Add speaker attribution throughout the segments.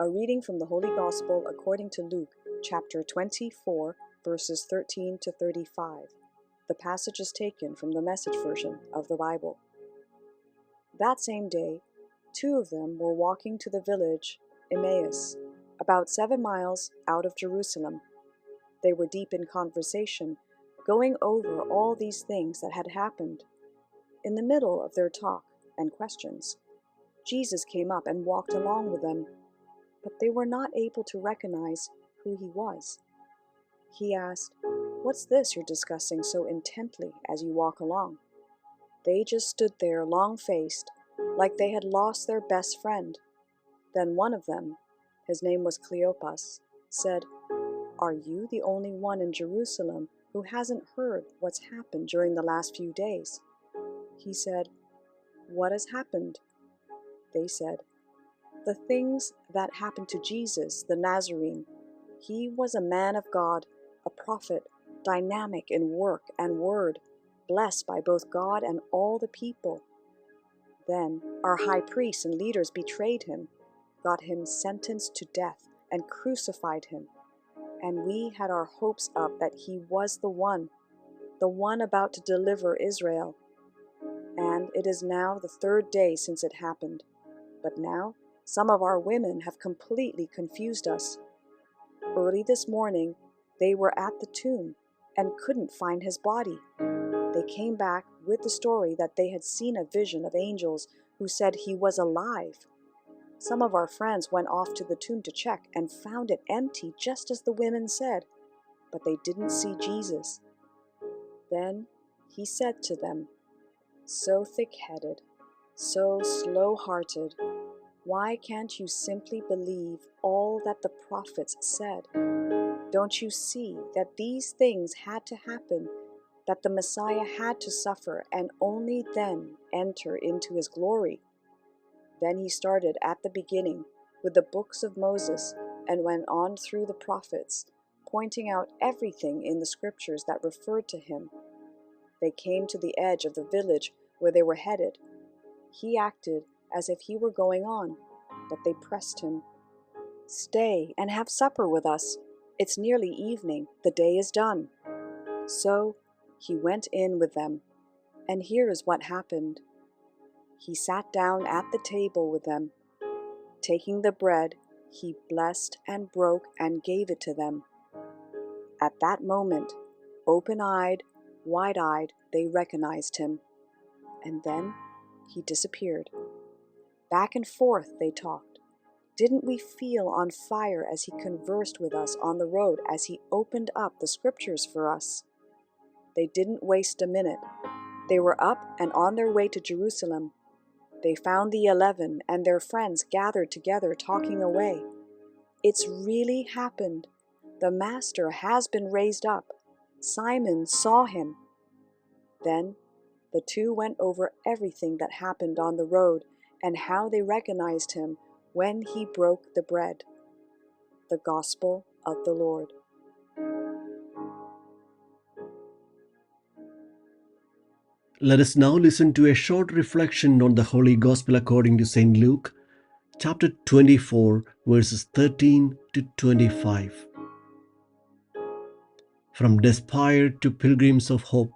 Speaker 1: A reading from the Holy Gospel according to Luke, chapter 24, verses 13 to 35. The passage is taken from the Message version of the Bible. That same day, two of them were walking to the village Emmaus, about 7 miles out of Jerusalem. They were deep in conversation, going over all these things that had happened. In the middle of their talk and questions, Jesus came up and walked along with them, but they were not able to recognize who he was. He asked, "What's this you're discussing so intently as you walk along?" They just stood there long-faced, like they had lost their best friend. Then one of them, his name was Cleopas, said, "Are you the only one in Jerusalem who hasn't heard what's happened during the last few days?" He said, "What has happened?" They said, "The things that happened to Jesus, the Nazarene. He was a man of God, a prophet, dynamic in work and word, blessed by both God and all the people. Then our high priests and leaders betrayed him, got him sentenced to death, and crucified him. And we had our hopes up that he was the one about to deliver Israel. And it is now the 3rd day since it happened. But now some of our women have completely confused us. Early this morning, they were at the tomb and couldn't find his body. They came back with the story that they had seen a vision of angels who said he was alive. Some of our friends went off to the tomb to check and found it empty, just as the women said, but they didn't see Jesus." Then he said to them, "So thick-headed, so slow-hearted, why can't you simply believe all that the prophets said? Don't you see that these things had to happen, that the Messiah had to suffer and only then enter into his glory?" Then he started at the beginning with the books of Moses and went on through the prophets, pointing out everything in the scriptures that referred to him. They came to the edge of the village where they were headed. He acted as if he were going on, but they pressed him. "Stay and have supper with us. It's nearly evening. The day is done." So he went in with them, and here is what happened. He sat down at the table with them. Taking the bread, he blessed and broke and gave it to them. At that moment, open-eyed, wide-eyed, they recognized him. And then he disappeared. Back and forth they talked. Didn't we feel on fire as he conversed with us on the road, as he opened up the scriptures for us? They didn't waste a minute. They were up and on their way to Jerusalem. They found the 11 and their friends gathered together talking away. "It's really happened. The Master has been raised up. Simon saw him." Then the two went over everything that happened on the road and how they recognized him when he broke the bread. The Gospel of the Lord.
Speaker 2: Let us now listen to a short reflection on the Holy Gospel according to St. Luke, chapter 24, verses 13 to 25. From despair to pilgrims of hope.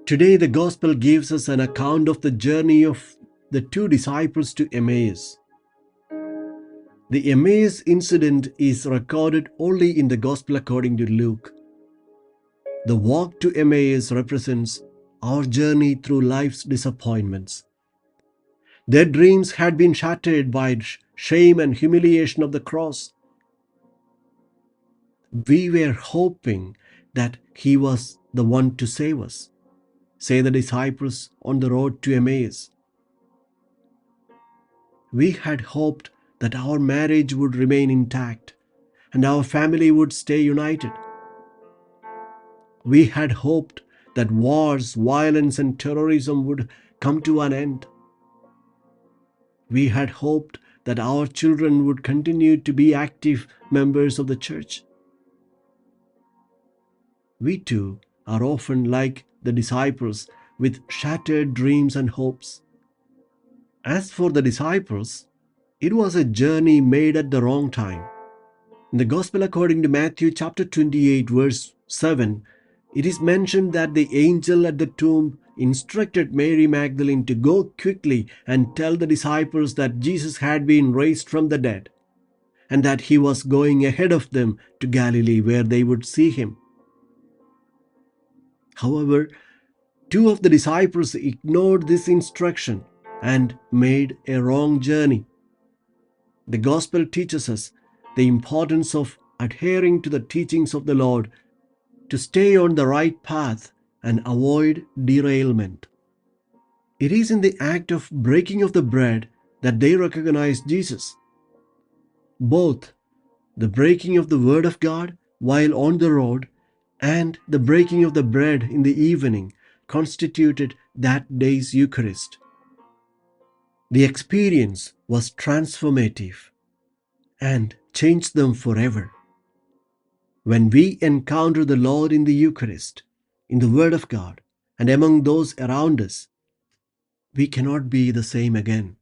Speaker 2: Today the Gospel gives us an account of the journey of the two disciples to Emmaus. The Emmaus incident is recorded only in the Gospel according to Luke. The walk to Emmaus represents our journey through life's disappointments. Their dreams had been shattered by shame and humiliation of the cross. We were hoping that he was the one to save us, say the disciples on the road to Emmaus. We had hoped that our marriage would remain intact and our family would stay united. We had hoped that wars, violence, and terrorism would come to an end. We had hoped that our children would continue to be active members of the church. We too are often like the disciples with shattered dreams and hopes. As for the disciples, It was a journey made at the wrong time. In the Gospel according to Matthew chapter 28 verse 7, it is mentioned that the angel at the tomb instructed Mary Magdalene to go quickly and tell the disciples that Jesus had been raised from the dead, and that he was going ahead of them to Galilee where they would see him. However, two of the disciples ignored this instruction and made a wrong journey. The Gospel teaches us the importance of adhering to the teachings of the Lord to stay on the right path and avoid derailment. It is in the act of breaking of the bread that they recognized Jesus. Both the breaking of the Word of God while on the road and the breaking of the bread in the evening constituted that day's Eucharist. The experience was transformative and changed them forever. When we encounter the Lord in the Eucharist, in the Word of God, and among those around us, we cannot be the same again.